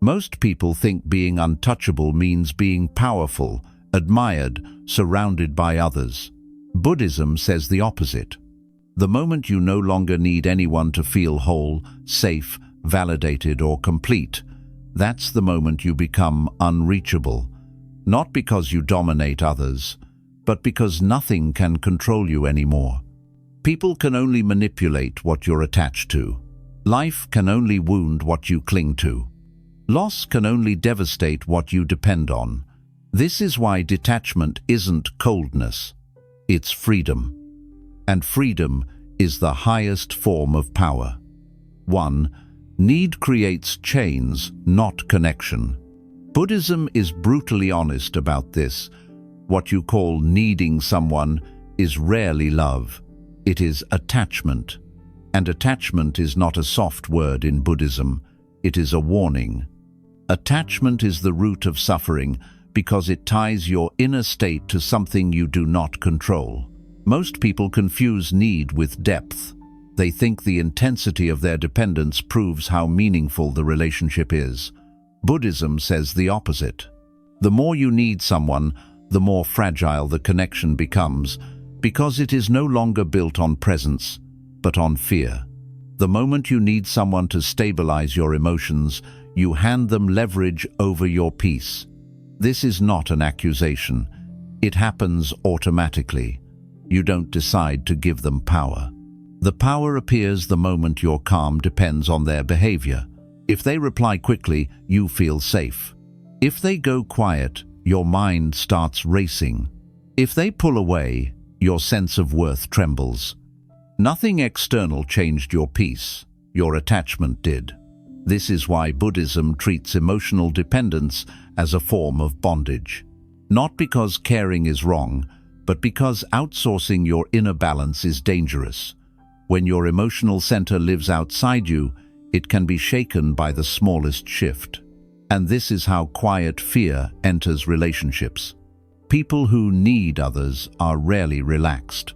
Most people think being untouchable means being powerful, admired, surrounded by others. Buddhism says the opposite. The moment you no longer need anyone to feel whole, safe, validated, or complete, that's the moment you become unreachable. Not because you dominate others, but because nothing can control you anymore. People can only manipulate what you're attached to. Life can only wound what you cling to. Loss can only devastate what you depend on. This is why detachment isn't coldness, it's freedom. And freedom is the highest form of power. 1. Need creates chains, not connection. Buddhism is brutally honest about this. What you call needing someone is rarely love. It is attachment. And attachment is not a soft word in Buddhism. It is a warning. Attachment is the root of suffering because it ties your inner state to something you do not control. Most people confuse need with depth. They think the intensity of their dependence proves how meaningful the relationship is. Buddhism says the opposite. The more you need someone, the more fragile the connection becomes, because it is no longer built on presence, but on fear. The moment you need someone to stabilize your emotions, you hand them leverage over your peace. This is not an accusation. It happens automatically. You don't decide to give them power. The power appears the moment your calm depends on their behavior. If they reply quickly, you feel safe. If they go quiet, your mind starts racing. If they pull away, your sense of worth trembles. Nothing external changed your peace. Your attachment did. This is why Buddhism treats emotional dependence as a form of bondage. Not because caring is wrong, but because outsourcing your inner balance is dangerous. When your emotional center lives outside you, it can be shaken by the smallest shift. And this is how quiet fear enters relationships. People who need others are rarely relaxed.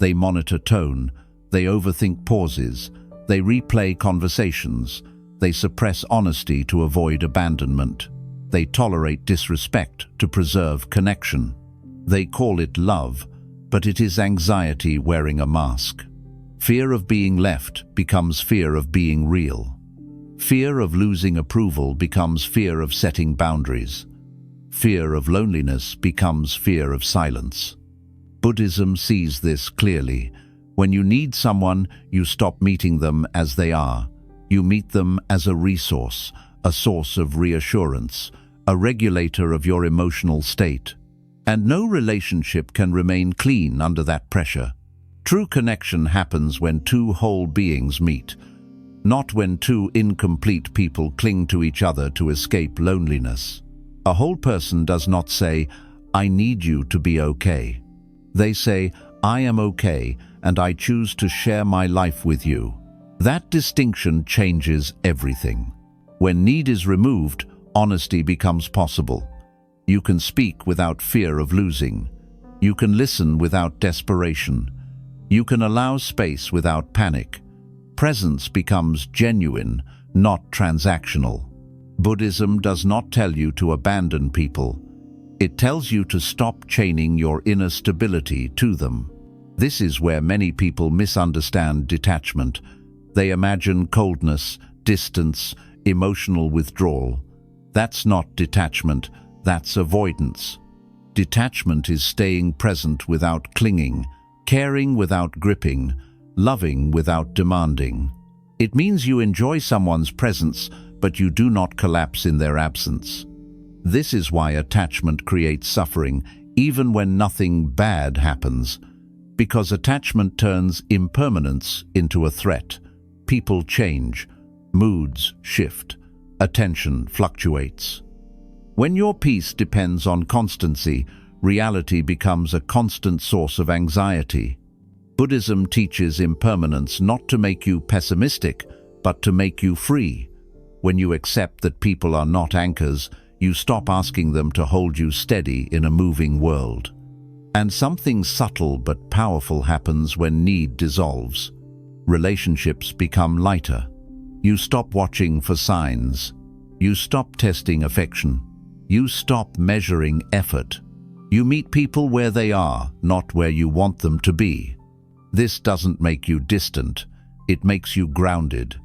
They monitor tone, they overthink pauses, they replay conversations, they suppress honesty to avoid abandonment. They tolerate disrespect to preserve connection. They call it love, but it is anxiety wearing a mask. Fear of being left becomes fear of being real. Fear of losing approval becomes fear of setting boundaries. Fear of loneliness becomes fear of silence. Buddhism sees this clearly. When you need someone, you stop meeting them as they are. You meet them as a resource, a source of reassurance, a regulator of your emotional state. And no relationship can remain clean under that pressure. True connection happens when two whole beings meet, not when two incomplete people cling to each other to escape loneliness. A whole person does not say, "I need you to be okay." They say, "I am okay, and I choose to share my life with you." That distinction changes everything. When need is removed, honesty becomes possible. You can speak without fear of losing. You can listen without desperation. You can allow space without panic. Presence becomes genuine, not transactional. Buddhism does not tell you to abandon people. It tells you to stop chaining your inner stability to them. This is where many people misunderstand detachment. They imagine coldness, distance, emotional withdrawal. That's not detachment, that's avoidance. Detachment is staying present without clinging, caring without gripping, loving without demanding. It means you enjoy someone's presence, but you do not collapse in their absence. This is why attachment creates suffering, even when nothing bad happens. Because attachment turns impermanence into a threat. People change, moods shift, attention fluctuates. When your peace depends on constancy, reality becomes a constant source of anxiety. Buddhism teaches impermanence not to make you pessimistic, but to make you free. When you accept that people are not anchors, you stop asking them to hold you steady in a moving world. And something subtle but powerful happens when need dissolves. Relationships become lighter. You stop watching for signs. You stop testing affection. You stop measuring effort. You meet people where they are, not where you want them to be. This doesn't make you distant. It makes you grounded.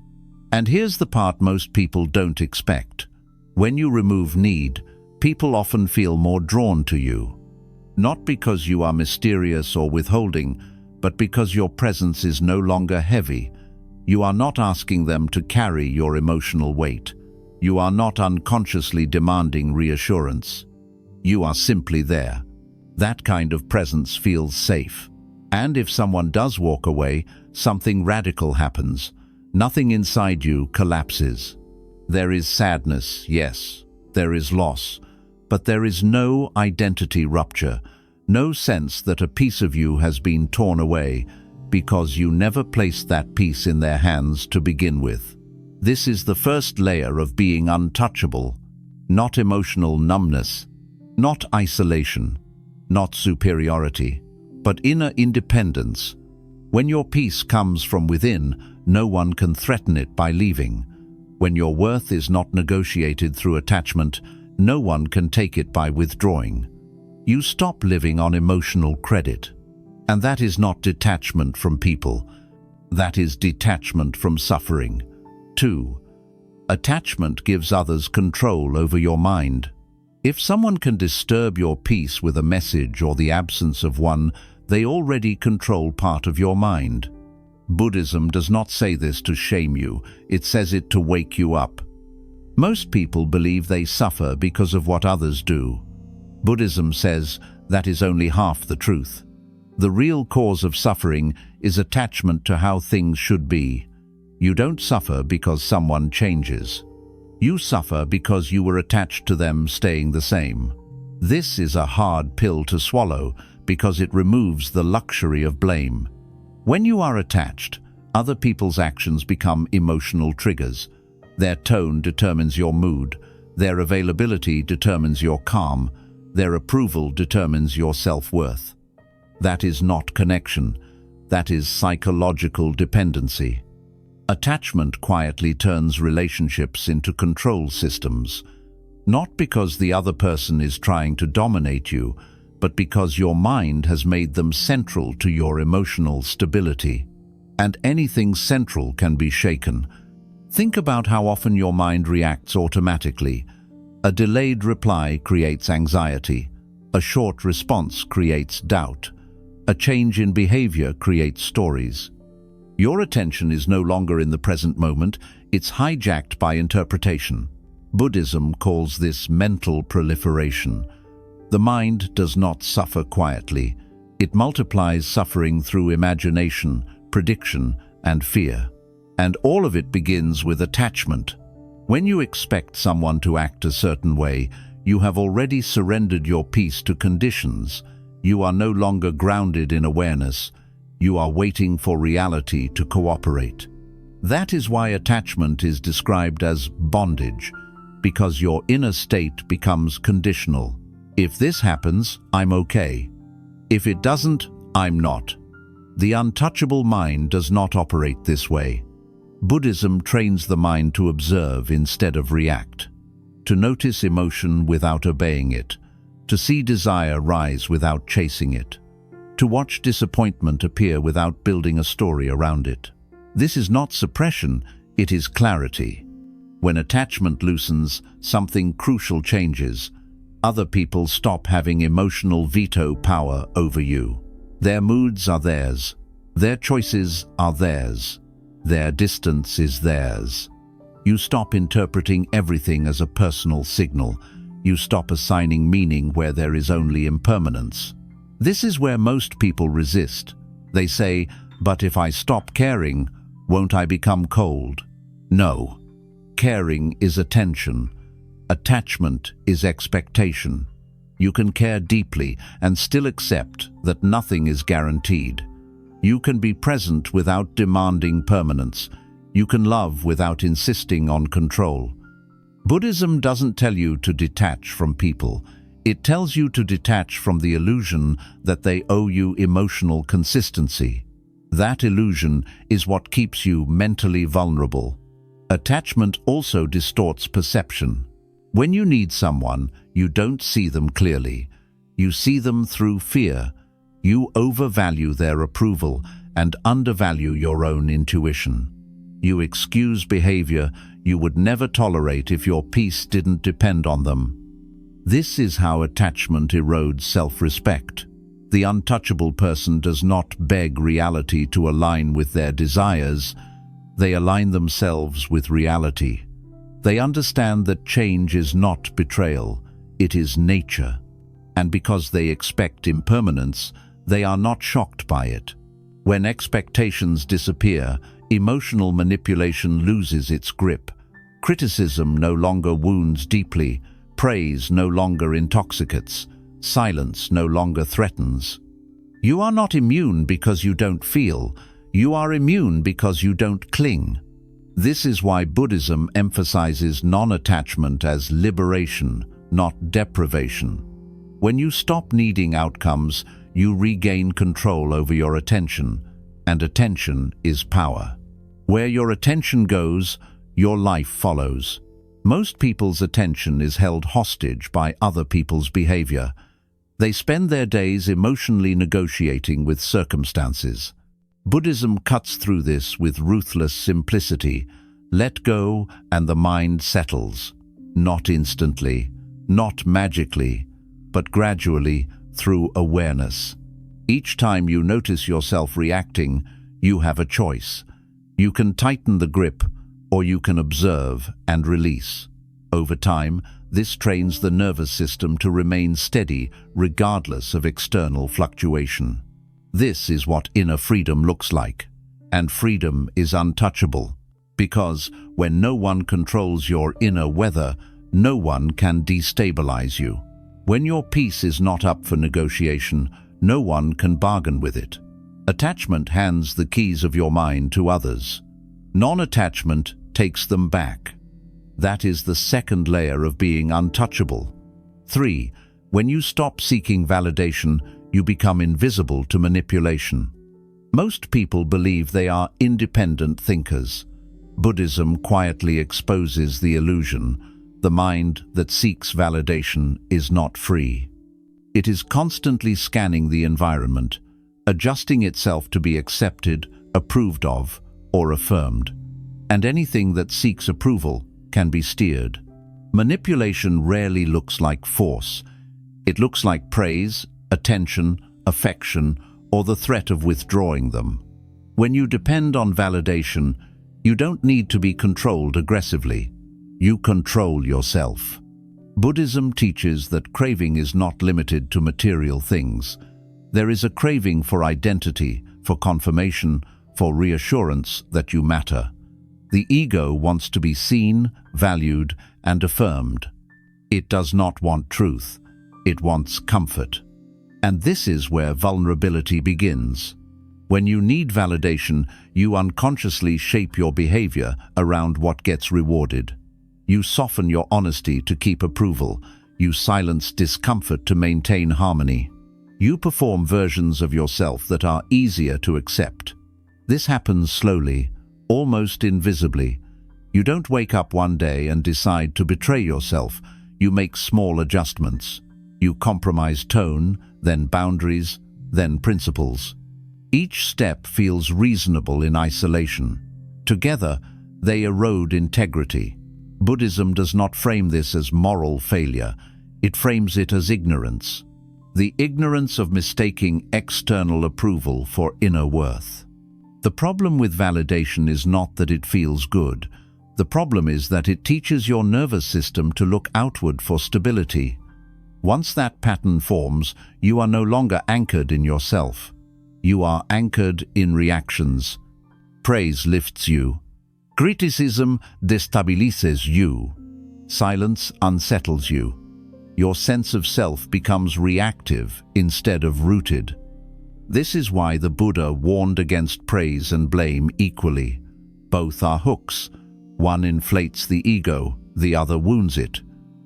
And here's the part most people don't expect. When you remove need, people often feel more drawn to you. Not because you are mysterious or withholding, but because your presence is no longer heavy. You are not asking them to carry your emotional weight. You are not unconsciously demanding reassurance. You are simply there. That kind of presence feels safe. And if someone does walk away, something radical happens. Nothing inside you collapses. There is sadness, yes. There is loss. But there is no identity rupture, no sense that a piece of you has been torn away, because you never placed that piece in their hands to begin with. This is the first layer of being untouchable, not emotional numbness, not isolation, not superiority, but inner independence. When your peace comes from within, no one can threaten it by leaving. When your worth is not negotiated through attachment, no one can take it by withdrawing. You stop living on emotional credit. And that is not detachment from people. That is detachment from suffering. 2. Attachment gives others control over your mind. If someone can disturb your peace with a message or the absence of one, they already control part of your mind. Buddhism does not say this to shame you, it says it to wake you up. Most people believe they suffer because of what others do. Buddhism says that is only half the truth. The real cause of suffering is attachment to how things should be. You don't suffer because someone changes. You suffer because you were attached to them staying the same. This is a hard pill to swallow because it removes the luxury of blame. When you are attached, other people's actions become emotional triggers. Their tone determines your mood. Their availability determines your calm. Their approval determines your self-worth. That is not connection. That is psychological dependency. Attachment quietly turns relationships into control systems, not because the other person is trying to dominate you, but because your mind has made them central to your emotional stability. And anything central can be shaken. Think about how often your mind reacts automatically. A delayed reply creates anxiety. A short response creates doubt. A change in behavior creates stories. Your attention is no longer in the present moment, it's hijacked by interpretation. Buddhism calls this mental proliferation. The mind does not suffer quietly. It multiplies suffering through imagination, prediction, and fear. And all of it begins with attachment. When you expect someone to act a certain way, you have already surrendered your peace to conditions. You are no longer grounded in awareness. You are waiting for reality to cooperate. That is why attachment is described as bondage, because your inner state becomes conditional. If this happens, I'm okay. If it doesn't, I'm not. The untouchable mind does not operate this way. Buddhism trains the mind to observe instead of react, to notice emotion without obeying it, to see desire rise without chasing it, to watch disappointment appear without building a story around it. This is not suppression, it is clarity. When attachment loosens, something crucial changes. Other people stop having emotional veto power over you. Their moods are theirs. Their choices are theirs. Their distance is theirs. You stop interpreting everything as a personal signal. You stop assigning meaning where there is only impermanence. This is where most people resist. They say, but if I stop caring, won't I become cold? No. Caring is attention. Attachment is expectation. You can care deeply and still accept that nothing is guaranteed. You can be present without demanding permanence. You can love without insisting on control. Buddhism doesn't tell you to detach from people. It tells you to detach from the illusion that they owe you emotional consistency. That illusion is what keeps you mentally vulnerable. Attachment also distorts perception. When you need someone, you don't see them clearly. You see them through fear. You overvalue their approval and undervalue your own intuition. You excuse behavior you would never tolerate if your peace didn't depend on them. This is how attachment erodes self-respect. The untouchable person does not beg reality to align with their desires. They align themselves with reality. They understand that change is not betrayal, it is nature. And because they expect impermanence, they are not shocked by it. When expectations disappear, emotional manipulation loses its grip. Criticism no longer wounds deeply. Praise no longer intoxicates. Silence no longer threatens. You are not immune because you don't feel. You are immune because you don't cling. This is why Buddhism emphasizes non-attachment as liberation, not deprivation. When you stop needing outcomes, you regain control over your attention, and attention is power. Where your attention goes, your life follows. Most people's attention is held hostage by other people's behavior. They spend their days emotionally negotiating with circumstances. Buddhism cuts through this with ruthless simplicity. Let go and the mind settles. Not instantly, not magically, but gradually through awareness. Each time you notice yourself reacting, you have a choice. You can tighten the grip, or you can observe and release. Over time, this trains the nervous system to remain steady regardless of external fluctuation. This is what inner freedom looks like. And freedom is untouchable, because when no one controls your inner weather, no one can destabilize you. When your peace is not up for negotiation, no one can bargain with it. Attachment hands the keys of your mind to others. Non-attachment takes them back. That is the second layer of being untouchable. 3. When you stop seeking validation, you become invisible to manipulation. Most people believe they are independent thinkers. Buddhism quietly exposes the illusion. The mind that seeks validation is not free. It is constantly scanning the environment, adjusting itself to be accepted, approved of, or affirmed. And anything that seeks approval can be steered. Manipulation rarely looks like force. It looks like praise, attention, affection, or the threat of withdrawing them. When you depend on validation, you don't need to be controlled aggressively. You control yourself. Buddhism teaches that craving is not limited to material things. There is a craving for identity, for confirmation, for reassurance that you matter. The ego wants to be seen, valued, and affirmed. It does not want truth. It wants comfort. And this is where vulnerability begins. When you need validation, you unconsciously shape your behavior around what gets rewarded. You soften your honesty to keep approval. You silence discomfort to maintain harmony. You perform versions of yourself that are easier to accept. This happens slowly, almost invisibly. You don't wake up one day and decide to betray yourself. You make small adjustments. You compromise tone, then boundaries, then principles. Each step feels reasonable in isolation. Together, they erode integrity. Buddhism does not frame this as moral failure. It frames it as ignorance. The ignorance of mistaking external approval for inner worth. The problem with validation is not that it feels good. The problem is that it teaches your nervous system to look outward for stability. Once that pattern forms, you are no longer anchored in yourself. You are anchored in reactions. Praise lifts you. Criticism destabilizes you. Silence unsettles you. Your sense of self becomes reactive instead of rooted. This is why the Buddha warned against praise and blame equally. Both are hooks. One inflates the ego, the other wounds it,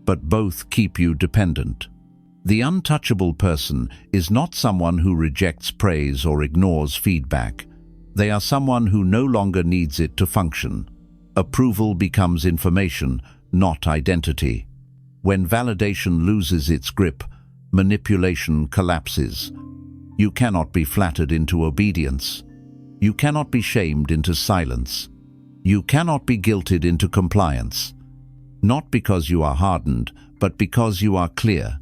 but both keep you dependent. The untouchable person is not someone who rejects praise or ignores feedback. They are someone who no longer needs it to function. Approval becomes information, not identity. When validation loses its grip, manipulation collapses. You cannot be flattered into obedience. You cannot be shamed into silence. You cannot be guilted into compliance. Not because you are hardened, but because you are clear.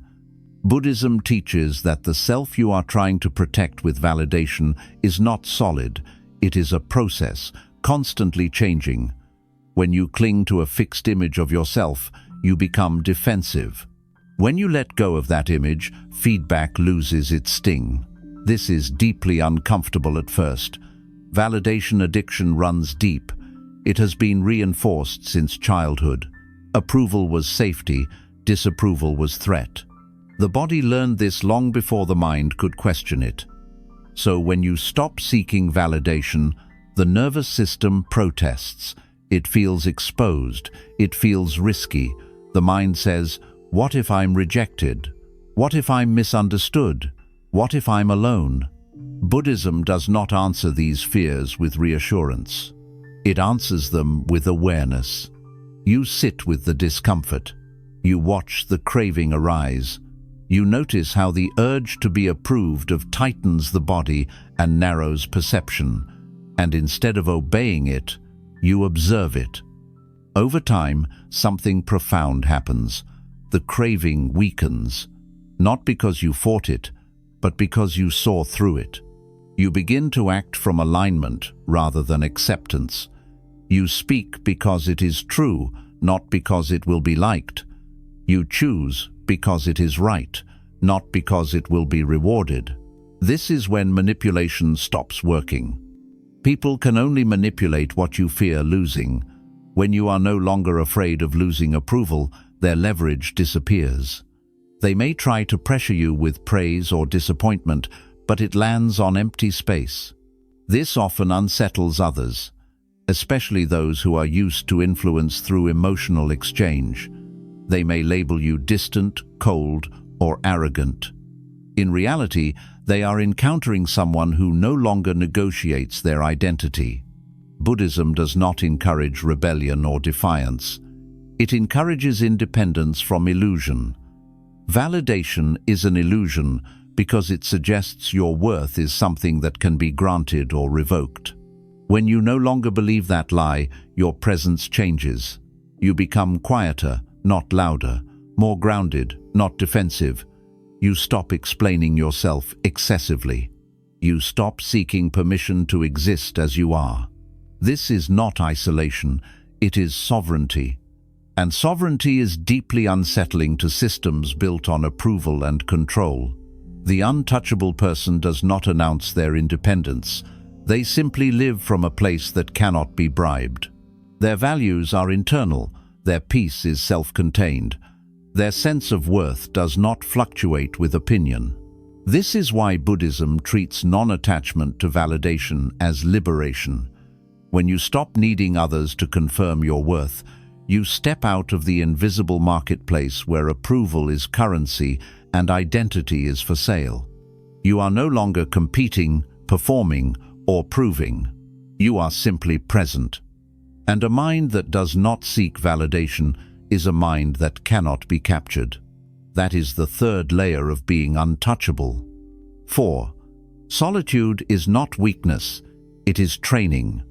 Buddhism teaches that the self you are trying to protect with validation is not solid. It is a process, constantly changing. When you cling to a fixed image of yourself, you become defensive. When you let go of that image, feedback loses its sting. This is deeply uncomfortable at first. Validation addiction runs deep. It has been reinforced since childhood. Approval was safety, disapproval was threat. The body learned this long before the mind could question it. So when you stop seeking validation, the nervous system protests. It feels exposed. It feels risky. The mind says, "What if I'm rejected? What if I'm misunderstood? What if I'm alone?" Buddhism does not answer these fears with reassurance. It answers them with awareness. You sit with the discomfort. You watch the craving arise. You notice how the urge to be approved of tightens the body and narrows perception. And instead of obeying it, you observe it. Over time, something profound happens. The craving weakens, not because you fought it, but because you saw through it. You begin to act from alignment rather than acceptance. You speak because it is true, not because it will be liked. You choose because it is right, not because it will be rewarded. This is when manipulation stops working. People can only manipulate what you fear losing. When you are no longer afraid of losing approval, their leverage disappears. They may try to pressure you with praise or disappointment, but it lands on empty space. This often unsettles others, especially those who are used to influence through emotional exchange. They may label you distant, cold, or arrogant. In reality, they are encountering someone who no longer negotiates their identity. Buddhism does not encourage rebellion or defiance. It encourages independence from illusion. Validation is an illusion because it suggests your worth is something that can be granted or revoked. When you no longer believe that lie, your presence changes. You become quieter, not louder, more grounded, not defensive. You stop explaining yourself excessively. You stop seeking permission to exist as you are. This is not isolation, it is sovereignty. And sovereignty is deeply unsettling to systems built on approval and control. The untouchable person does not announce their independence. They simply live from a place that cannot be bribed. Their values are internal, their peace is self-contained. Their sense of worth does not fluctuate with opinion. This is why Buddhism treats non-attachment to validation as liberation. When you stop needing others to confirm your worth, you step out of the invisible marketplace where approval is currency and identity is for sale. You are no longer competing, performing, or proving. You are simply present. And a mind that does not seek validation is a mind that cannot be captured. That is the third layer of being untouchable. 4. Solitude is not weakness, it is training.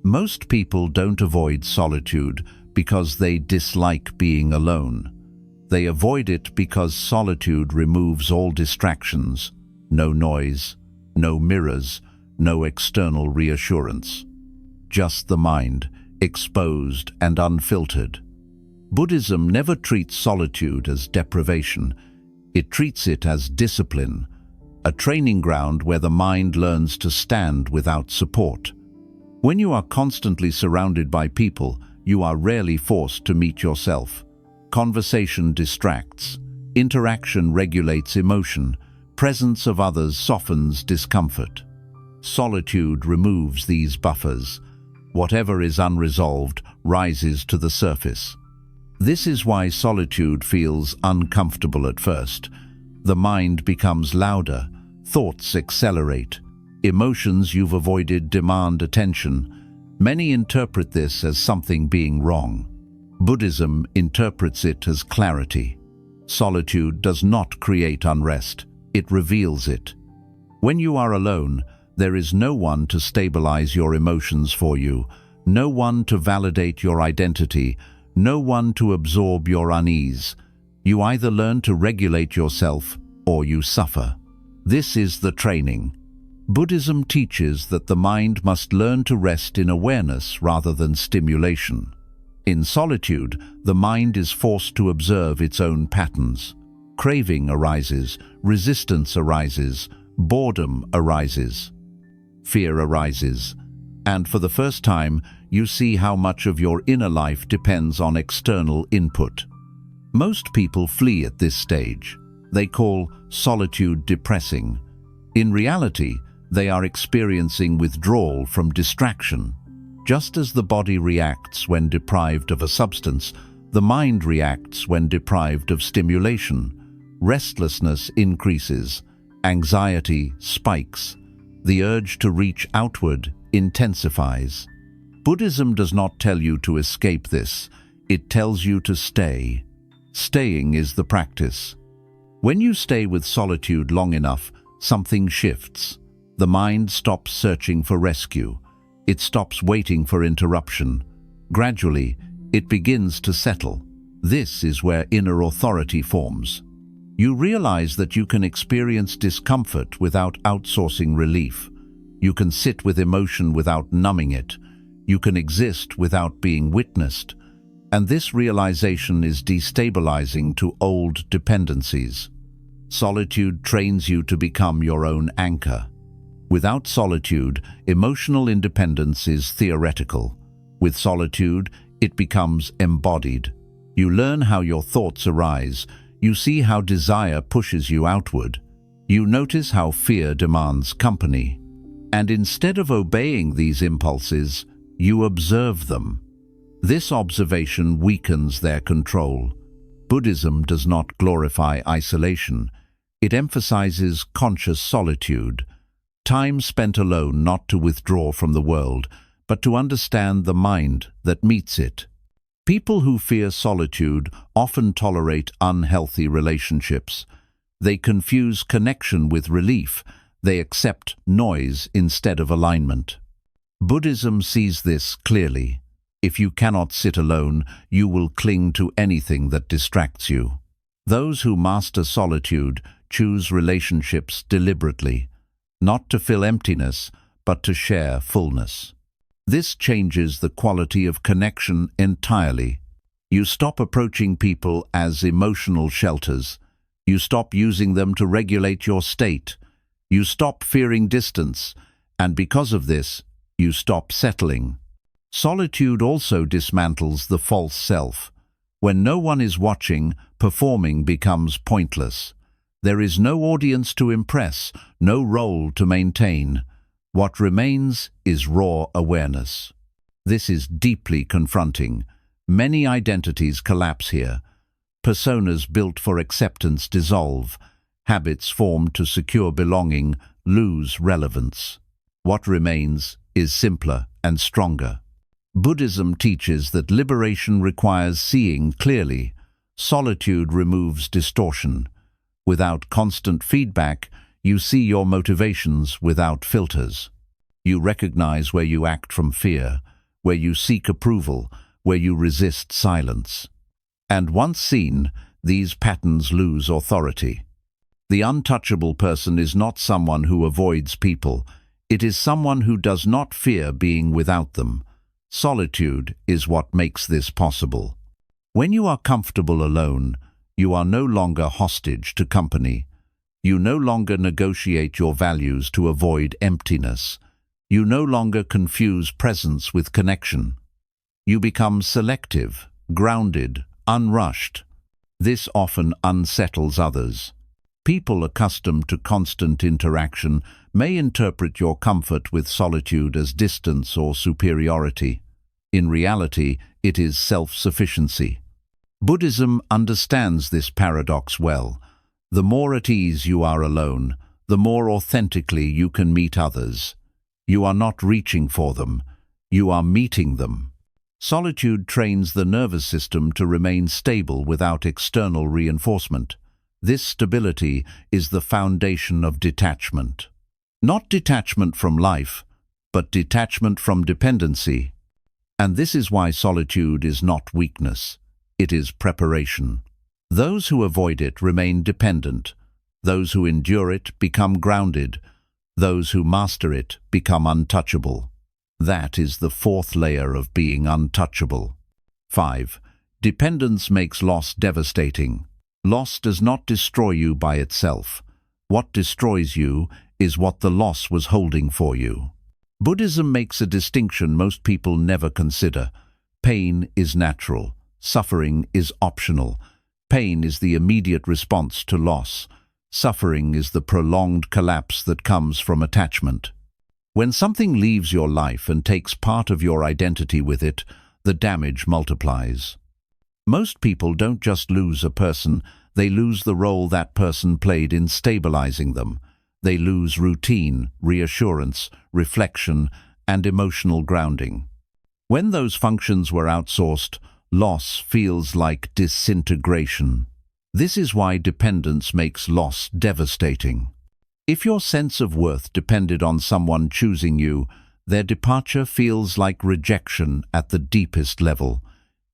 Most people don't avoid solitude because they dislike being alone. They avoid it because solitude removes all distractions, no noise, no mirrors, no external reassurance. Just the mind, exposed and unfiltered. Buddhism never treats solitude as deprivation. It treats it as discipline, a training ground where the mind learns to stand without support. When you are constantly surrounded by people, you are rarely forced to meet yourself. Conversation distracts. Interaction regulates emotion. Presence of others softens discomfort. Solitude removes these buffers. Whatever is unresolved rises to the surface. This is why solitude feels uncomfortable at first. The mind becomes louder, thoughts accelerate, emotions you've avoided demand attention, Many interpret this as something being wrong. Buddhism interprets it as clarity. Solitude does not create unrest, it reveals it. When you are alone, there is no one to stabilize your emotions for you, no one to validate your identity, no one to absorb your unease. You either learn to regulate yourself or you suffer. This is the training. Buddhism teaches that the mind must learn to rest in awareness rather than stimulation. In solitude, the mind is forced to observe its own patterns. Craving arises, resistance arises, boredom arises, fear arises, and for the first time, you see how much of your inner life depends on external input. Most people flee at this stage. They call solitude depressing. In reality, they are experiencing withdrawal from distraction. Just as the body reacts when deprived of a substance, the mind reacts when deprived of stimulation. Restlessness increases, anxiety spikes, the urge to reach outward intensifies. Buddhism does not tell you to escape this, it tells you to stay. Staying is the practice. When you stay with solitude long enough, something shifts. The mind stops searching for rescue. It stops waiting for interruption. Gradually, it begins to settle. This is where inner authority forms. You realize that you can experience discomfort without outsourcing relief. You can sit with emotion without numbing it. You can exist without being witnessed. And this realization is destabilizing to old dependencies. Solitude trains you to become your own anchor. Without solitude, emotional independence is theoretical. With solitude, it becomes embodied. You learn how your thoughts arise. You see how desire pushes you outward. You notice how fear demands company. And instead of obeying these impulses, you observe them. This observation weakens their control. Buddhism does not glorify isolation. It emphasizes conscious solitude. Time spent alone not to withdraw from the world, but to understand the mind that meets it. People who fear solitude often tolerate unhealthy relationships. They confuse connection with relief. They accept noise instead of alignment. Buddhism sees this clearly. If you cannot sit alone, you will cling to anything that distracts you. Those who master solitude choose relationships deliberately, not to fill emptiness, but to share fullness. This changes the quality of connection entirely. You stop approaching people as emotional shelters. You stop using them to regulate your state. You stop fearing distance, and because of this, you stop settling. Solitude also dismantles the false self. When no one is watching, performing becomes pointless. There is no audience to impress, no role to maintain. What remains is raw awareness. This is deeply confronting. Many identities collapse here. Personas built for acceptance dissolve. Habits formed to secure belonging lose relevance. What remains is simpler and stronger. Buddhism teaches that liberation requires seeing clearly. Solitude removes distortion. Without constant feedback, you see your motivations without filters. You recognize where you act from fear, where you seek approval, where you resist silence. And once seen, these patterns lose authority. The untouchable person is not someone who avoids people. It is someone who does not fear being without them. Solitude is what makes this possible. When you are comfortable alone, you are no longer hostage to company. You no longer negotiate your values to avoid emptiness. You no longer confuse presence with connection. You become selective, grounded, unrushed. This often unsettles others. People accustomed to constant interaction may interpret your comfort with solitude as distance or superiority. In reality, it is self-sufficiency. Buddhism understands this paradox well. The more at ease you are alone, the more authentically you can meet others. You are not reaching for them. you are meeting them. Solitude trains the nervous system to remain stable without external reinforcement. This stability is the foundation of detachment. Not detachment from life, but detachment from dependency. And this is why solitude is not weakness, it is preparation. Those who avoid it remain dependent. Those who endure it become grounded. Those who master it become untouchable. That is the fourth layer of being untouchable. 5. Dependence makes loss devastating. Loss does not destroy you by itself. What destroys you is what the loss was holding for you. Buddhism makes a distinction most people never consider. Pain is natural. Suffering is optional. Pain is the immediate response to loss. Suffering is the prolonged collapse that comes from attachment. When something leaves your life and takes part of your identity with it, the damage multiplies. Most people don't just lose a person, they lose the role that person played in stabilizing them. They lose routine, reassurance, reflection, and emotional grounding. When those functions were outsourced, loss feels like disintegration. This is why dependence makes loss devastating. If your sense of worth depended on someone choosing you, their departure feels like rejection at the deepest level.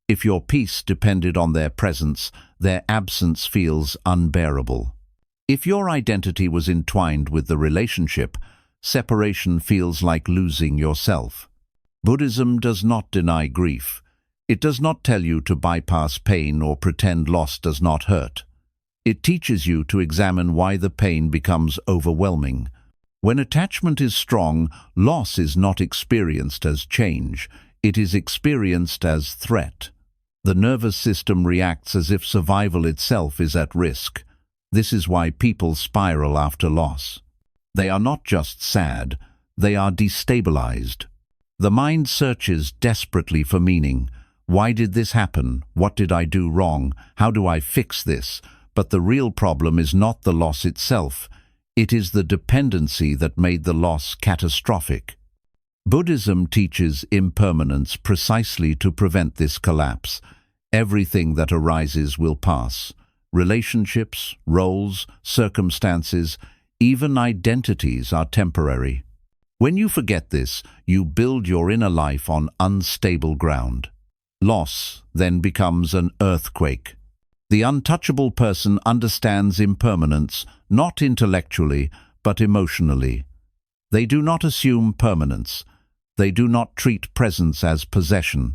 If your peace depended on their presence, their absence feels unbearable. If your identity was entwined with the relationship, separation feels like losing yourself. Buddhism does not deny grief. It does not tell you to bypass pain or pretend loss does not hurt. It teaches you to examine why the pain becomes overwhelming. When attachment is strong, loss is not experienced as change. It is experienced as threat. The nervous system reacts as if survival itself is at risk. This is why people spiral after loss. They are not just sad, they are destabilized. The mind searches desperately for meaning. Why did this happen? What did I do wrong? How do I fix this? But the real problem is not the loss itself. It is the dependency that made the loss catastrophic. Buddhism teaches impermanence precisely to prevent this collapse. Everything that arises will pass. Relationships, roles, circumstances, even identities are temporary. When you forget this, you build your inner life on unstable ground. Loss then becomes an earthquake. The untouchable person understands impermanence, not intellectually, but emotionally. They do not assume permanence. They do not treat presence as possession.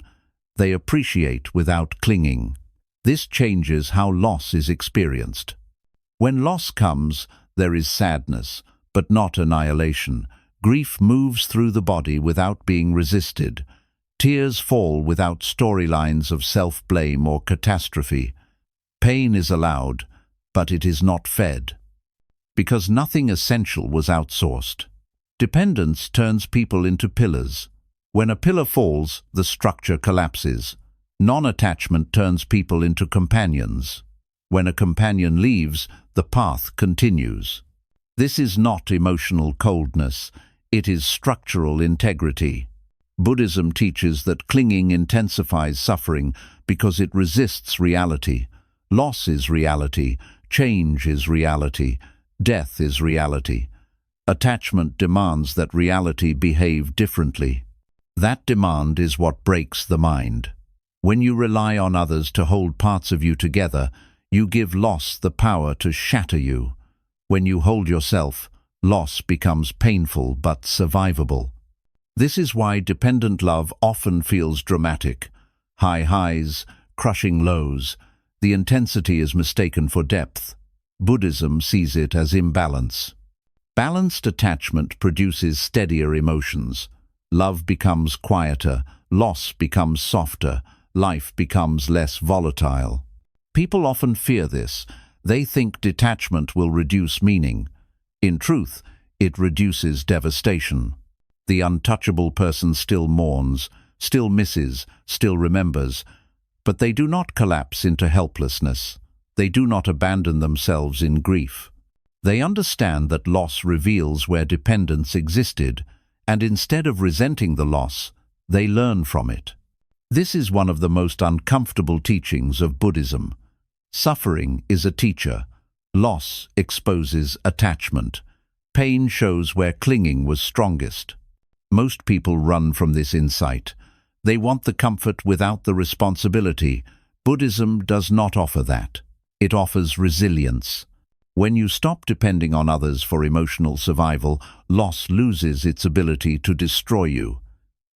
They appreciate without clinging. This changes how loss is experienced. When loss comes, there is sadness, but not annihilation. Grief moves through the body without being resisted. Tears fall without storylines of self-blame or catastrophe. Pain is allowed, but it is not fed. Because nothing essential was outsourced. Dependence turns people into pillars. When a pillar falls, the structure collapses. Non-attachment turns people into companions. When a companion leaves, the path continues. This is not emotional coldness, it is structural integrity. Buddhism teaches that clinging intensifies suffering because it resists reality. Loss is reality, change is reality, death is reality. Attachment demands that reality behave differently. That demand is what breaks the mind. When you rely on others to hold parts of you together, you give loss the power to shatter you. When you hold yourself, loss becomes painful but survivable. This is why dependent love often feels dramatic. High highs, crushing lows. The intensity is mistaken for depth. Buddhism sees it as imbalance. Balanced attachment produces steadier emotions. Love becomes quieter, loss becomes softer, life becomes less volatile. People often fear this. They think detachment will reduce meaning. In truth, it reduces devastation. The untouchable person still mourns, still misses, still remembers, but they do not collapse into helplessness. They do not abandon themselves in grief. They understand that loss reveals where dependence existed, and instead of resenting the loss, they learn from it. This is one of the most uncomfortable teachings of Buddhism. Suffering is a teacher. Loss exposes attachment. Pain shows where clinging was strongest. Most people run from this insight. They want the comfort without the responsibility. Buddhism does not offer that. It offers resilience. When you stop depending on others for emotional survival, loss loses its ability to destroy you.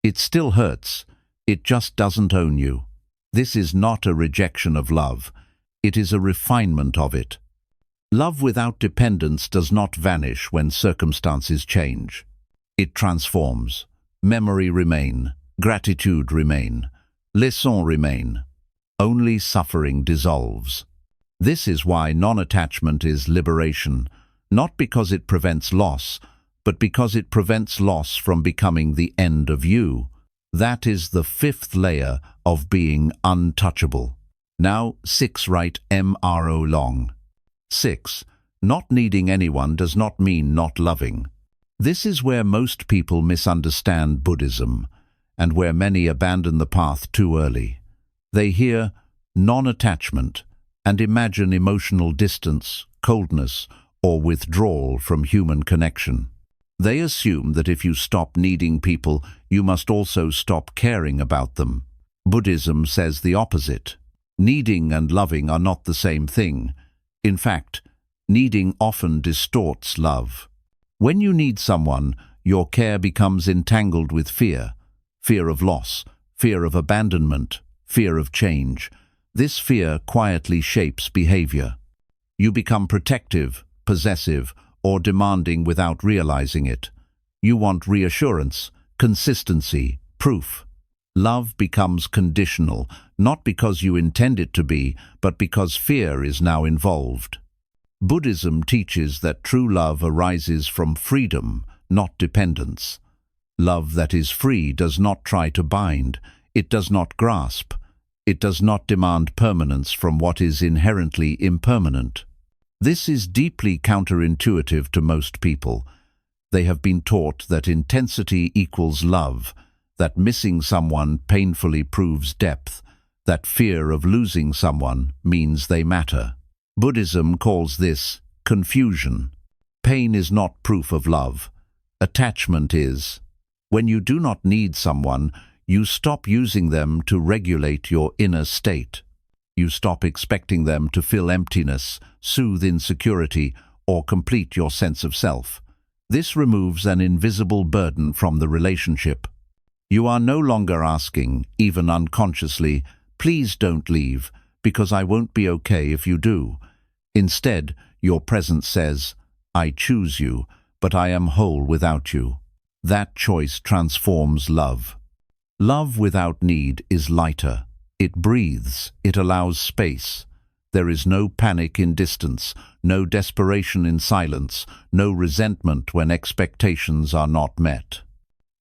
It still hurts. It just doesn't own you. This is not a rejection of love. It is a refinement of it. Love without dependence does not vanish when circumstances change. It transforms. Memory remain. Gratitude remain. Leçons remain. Only suffering dissolves. This is why non-attachment is liberation, not because it prevents loss, but because it prevents loss from becoming the end of you. That is the fifth layer of being untouchable. Now 6 write MRO long. 6. Not needing anyone does not mean not loving. This is where most people misunderstand Buddhism, and where many abandon the path too early. They hear non-attachment and imagine emotional distance, coldness, or withdrawal from human connection. They assume that if you stop needing people, you must also stop caring about them. Buddhism says the opposite. Needing and loving are not the same thing. In fact, needing often distorts love. When you need someone, your care becomes entangled with fear. Fear of loss, fear of abandonment, fear of change. This fear quietly shapes behavior. You become protective, possessive, or demanding without realizing it. You want reassurance, consistency, proof. Love becomes conditional, not because you intend it to be, but because fear is now involved. Buddhism teaches that true love arises from freedom, not dependence. Love that is free does not try to bind. It does not grasp. It does not demand permanence from what is inherently impermanent. This is deeply counterintuitive to most people. They have been taught that intensity equals love, that missing someone painfully proves depth, that fear of losing someone means they matter. Buddhism calls this confusion. Pain is not proof of love. Attachment is. When you do not need someone, you stop using them to regulate your inner state. You stop expecting them to fill emptiness, soothe insecurity, or complete your sense of self. This removes an invisible burden from the relationship. You are no longer asking, even unconsciously, "Please don't leave, because I won't be okay if you do." Instead, your presence says, "I choose you, but I am whole without you." That choice transforms love. Love without need is lighter. It breathes, it allows space. There is no panic in distance, no desperation in silence, no resentment when expectations are not met.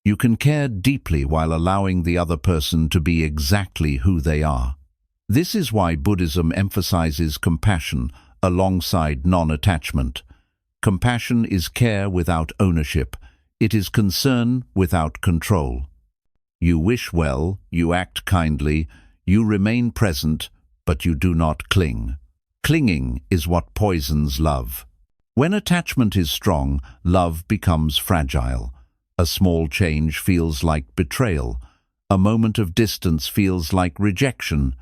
You can care deeply while allowing the other person to be exactly who they are. This is why Buddhism emphasizes compassion alongside non-attachment. Compassion is care without ownership. It is concern without control. You wish well, you act kindly, you remain present, but you do not cling. Clinging is what poisons love. When attachment is strong, love becomes fragile. A small change feels like betrayal. A moment of distance feels like rejection.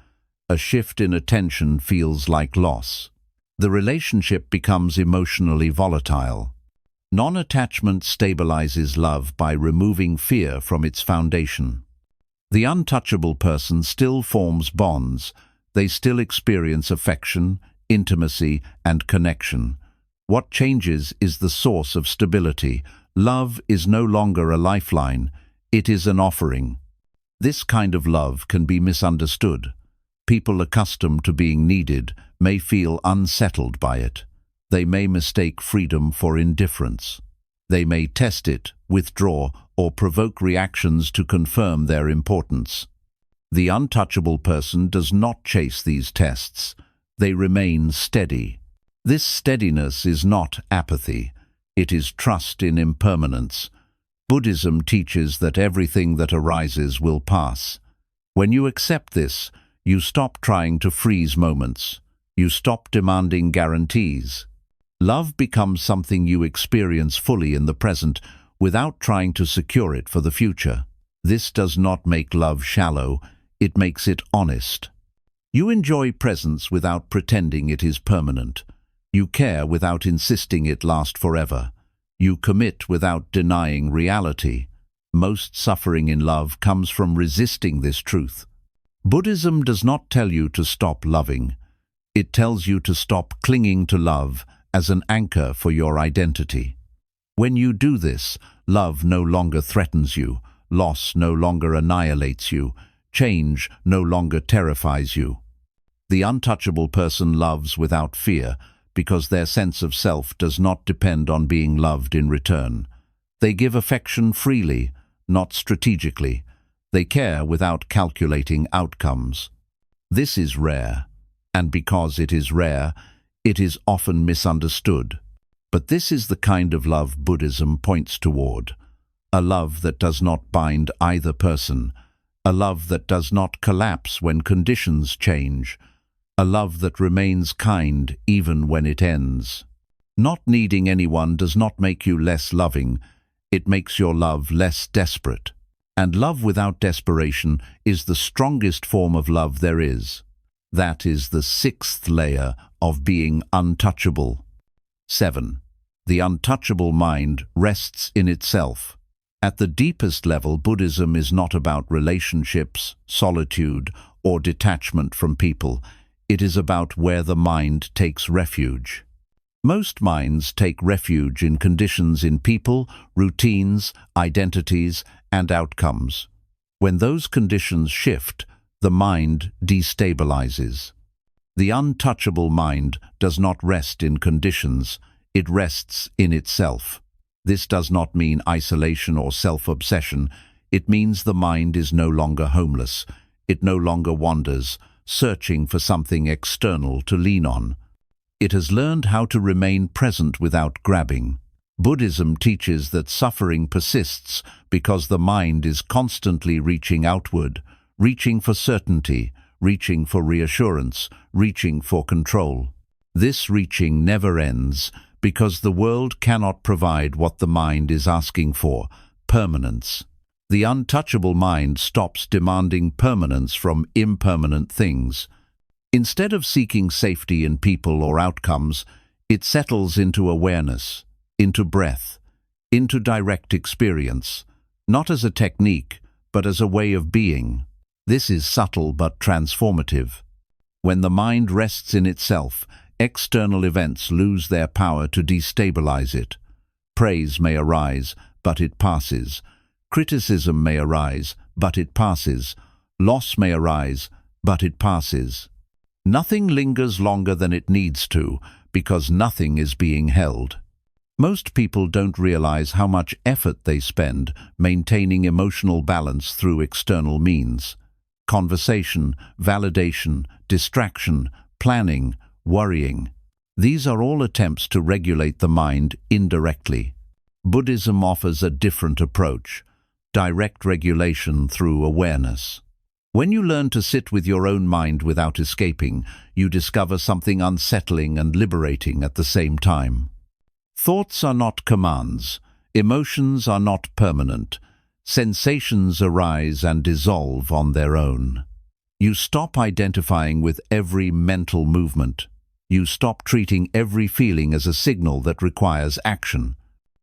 A shift in attention feels like loss. The relationship becomes emotionally volatile. Non-attachment stabilizes love by removing fear from its foundation. The untouchable person still forms bonds. They still experience affection, intimacy, and connection. What changes is the source of stability. Love is no longer a lifeline, it is an offering. This kind of love can be misunderstood. People accustomed to being needed may feel unsettled by it. They may mistake freedom for indifference. They may test it, withdraw, or provoke reactions to confirm their importance. The untouchable person does not chase these tests. They remain steady. This steadiness is not apathy. It is trust in impermanence. Buddhism teaches that everything that arises will pass. When you accept this, you stop trying to freeze moments. You stop demanding guarantees. Love becomes something you experience fully in the present without trying to secure it for the future. This does not make love shallow, it makes it honest. You enjoy presence without pretending it is permanent. You care without insisting it last forever. You commit without denying reality. Most suffering in love comes from resisting this truth. Buddhism does not tell you to stop loving. It tells you to stop clinging to love as an anchor for your identity. When you do this, love no longer threatens you, loss no longer annihilates you, change no longer terrifies you. The untouchable person loves without fear because their sense of self does not depend on being loved in return. They give affection freely, not strategically. They care without calculating outcomes. This is rare, and because it is rare, it is often misunderstood. But this is the kind of love Buddhism points toward. A love that does not bind either person. A love that does not collapse when conditions change. A love that remains kind even when it ends. Not needing anyone does not make you less loving. It makes your love less desperate. And love without desperation is the strongest form of love there is. That is the sixth layer of being untouchable. 7. The untouchable mind rests in itself. At the deepest level, Buddhism is not about relationships, solitude, or detachment from people. It is about where the mind takes refuge. Most minds take refuge in conditions in people, routines, identities, and outcomes. When those conditions shift, the mind destabilizes. The untouchable mind does not rest in conditions, it rests in itself. This does not mean isolation or self-obsession. It means the mind is no longer homeless. It no longer wanders, searching for something external to lean on. It has learned how to remain present without grabbing. Buddhism teaches that suffering persists because the mind is constantly reaching outward, reaching for certainty, reaching for reassurance, reaching for control. This reaching never ends because the world cannot provide what the mind is asking for, permanence. The untouchable mind stops demanding permanence from impermanent things. Instead of seeking safety in people or outcomes, it settles into awareness, into breath, into direct experience, not as a technique, but as a way of being. This is subtle but transformative. When the mind rests in itself, external events lose their power to destabilize it. Praise may arise, but it passes. Criticism may arise, but it passes. Loss may arise, but it passes. Nothing lingers longer than it needs to, because nothing is being held. Most people don't realize how much effort they spend maintaining emotional balance through external means. Conversation, validation, distraction, planning, worrying. These are all attempts to regulate the mind indirectly. Buddhism offers a different approach, direct regulation through awareness. When you learn to sit with your own mind without escaping, you discover something unsettling and liberating at the same time. Thoughts are not commands. Emotions are not permanent. Sensations arise and dissolve on their own. You stop identifying with every mental movement. You stop treating every feeling as a signal that requires action.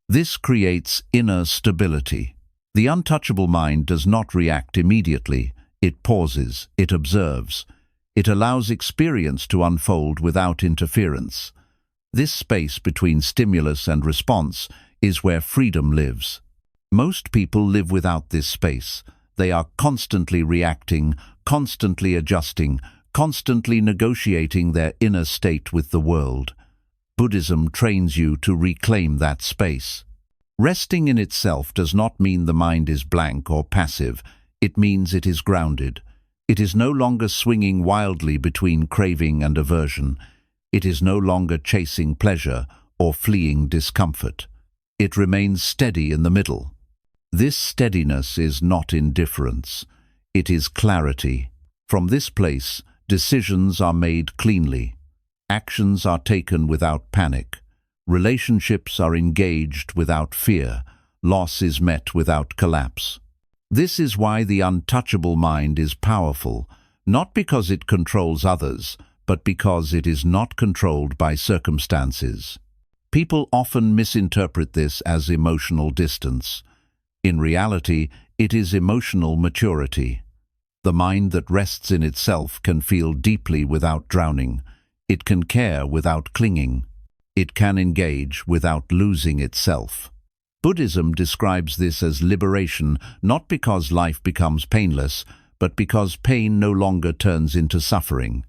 This creates inner stability. The untouchable mind does not react immediately. It pauses, it observes. It allows experience to unfold without interference. This space between stimulus and response is where freedom lives. Most people live without this space. They are constantly reacting, constantly adjusting, constantly negotiating their inner state with the world. Buddhism trains you to reclaim that space. Resting in itself does not mean the mind is blank or passive. It means it is grounded. It is no longer swinging wildly between craving and aversion. It is no longer chasing pleasure or fleeing discomfort. It remains steady in the middle. This steadiness is not indifference. It is clarity. From this place, decisions are made cleanly. Actions are taken without panic. Relationships are engaged without fear. Loss is met without collapse. This is why the untouchable mind is powerful, not because it controls others, but because it is not controlled by circumstances. People often misinterpret this as emotional distance. In reality, it is emotional maturity. The mind that rests in itself can feel deeply without drowning. It can care without clinging. It can engage without losing itself. Buddhism describes this as liberation, not because life becomes painless, but because pain no longer turns into suffering.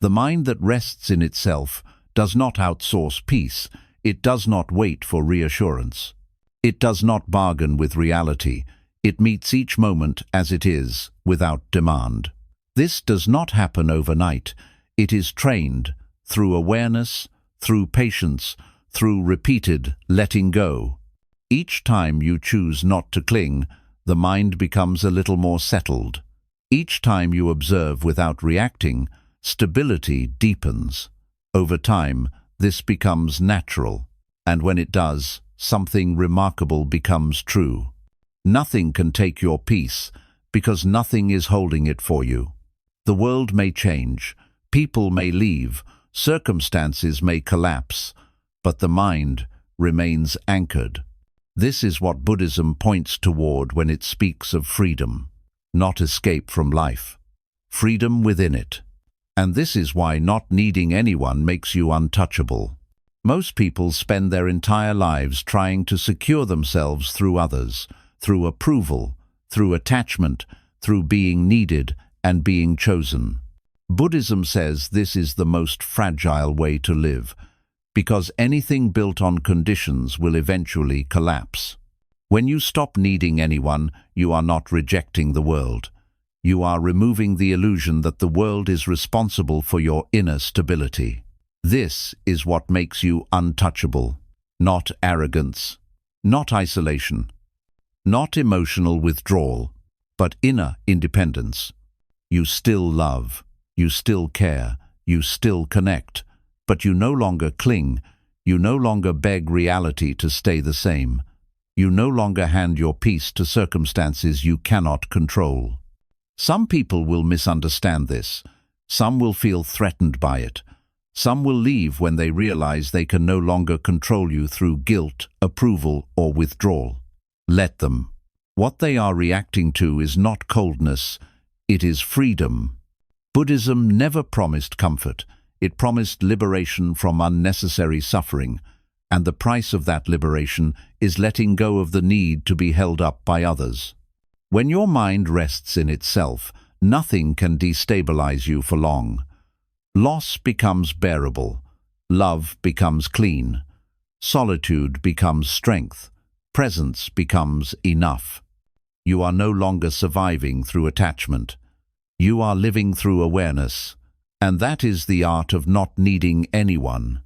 The mind that rests in itself does not outsource peace. It does not wait for reassurance. It does not bargain with reality. It meets each moment as it is, without demand. This does not happen overnight. It is trained through awareness, through patience, through repeated letting go. Each time you choose not to cling, the mind becomes a little more settled. Each time you observe without reacting, stability deepens. Over time, this becomes natural, and when it does, something remarkable becomes true. Nothing can take your peace, because nothing is holding it for you. The world may change, people may leave, circumstances may collapse, but the mind remains anchored. This is what Buddhism points toward when it speaks of freedom, not escape from life. Freedom within it. And this is why not needing anyone makes you untouchable. Most people spend their entire lives trying to secure themselves through others, through approval, through attachment, through being needed and being chosen. Buddhism says this is the most fragile way to live, because anything built on conditions will eventually collapse. When you stop needing anyone, you are not rejecting the world. You are removing the illusion that the world is responsible for your inner stability. This is what makes you untouchable, not arrogance, not isolation, not emotional withdrawal, but inner independence. You still love, you still care, you still connect, but you no longer cling, you no longer beg reality to stay the same. You no longer hand your peace to circumstances you cannot control. Some people will misunderstand this. Some will feel threatened by it. Some will leave when they realize they can no longer control you through guilt, approval, or withdrawal. Let them. What they are reacting to is not coldness, it is freedom. Buddhism never promised comfort. It promised liberation from unnecessary suffering, and the price of that liberation is letting go of the need to be held up by others. When your mind rests in itself, nothing can destabilize you for long. Loss becomes bearable, love becomes clean, solitude becomes strength, presence becomes enough. You are no longer surviving through attachment. You are living through awareness. And that is the art of not needing anyone.